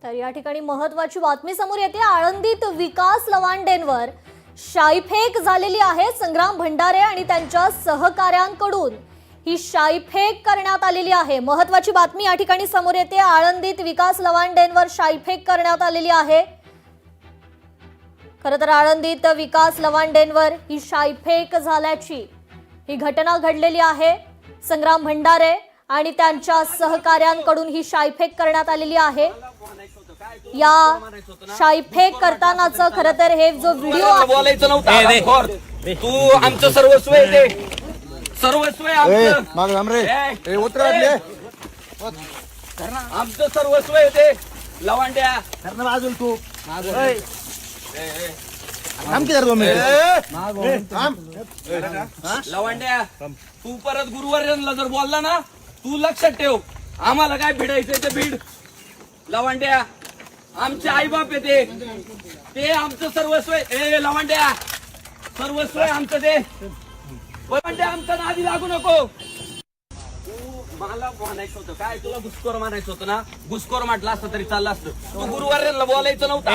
तर या ठिकाणी महत्त्वाची बातमी समोर येते। आळंदीत विकास लवांडेंवर शाईफेक झालेली आहे। संग्राम भंडारे आणि त्यांच्या सहकाऱ्यांकडून ही शाईफेक करण्यात आलेली आहे। महत्त्वाची बातमी या ठिकाणी समोर येते। आळंदीत विकास लवांडेंवर शाईफेक करण्यात आलेली आहे। खरं तर आळंदीत विकास लवांडेंवर ही शाईफेक झाल्याची ही घटना घडलेली आहे। संग्राम भंडारे आणि त्यांच्या सहकाऱ्यांकडून ही शाईफेक करण्यात आलेली आहे। या शाईफेक करतानाचं खरं तर हे जो व्हिडिओ बोलायचं नव्हतं। तू आमचं सर्वस्व आहे, ते सर्वस्व आहे आमचं सर्वस्व आहे ते लवांड्या तू लवांड्या तू परत गुरुवार्यांना जर बोलला ना, तू लक्षात ठेव, आम्हाला काय भिडायचंय ते भीड। लवांड्या आमचे आई बाप आहे, ते आमचं सर्वस्व आहे। ए लवांड्या सर्वस्व आहे आमचं ते। लवांड्या आमचं नादी लागू नको। मला म्हणायचं होतं काय, तुला घुसखोर म्हणायचं होतं ना, घुसखोर म्हटलं असतं तरी चाललं असतं। तू गुरुवार्यांना बोलायचं नव्हतं।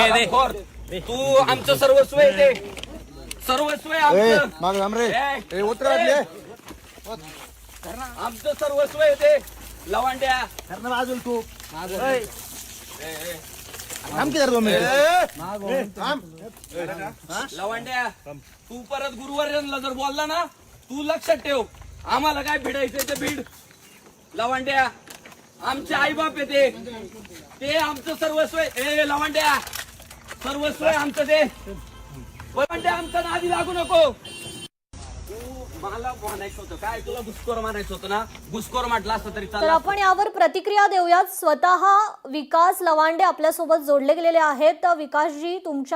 तू आमचं सर्वस्व आहे, ते सर्वस्व आहे आमचं सर्वस्व आहे ते लवांड्या तू लवांड्या तू परत गुरुवार्यांना जर बोलला ना, तू लक्षात ठेव, आम्हाला काय भिडायचंय ते भीड। लवांड्या आमचे आई बाप आहे, ते आमचं सर्वस्व आहे। ए लवांड्या सर्वस्व आहे आमचं ते। लवांड्या आमचं नादी लागू नको। मला म्हणायचं होतं काय, तुला घुसखोर म्हणायचं होतं ना, घुसखोर म्हटलं असतं तरी चाललं। तर आपण यावर प्रतिक्रिया देऊयात। स्वतः विकास लवांडे आपल्या सोबत जोडले गेलेले आहेत। विकासजी, तुमच्या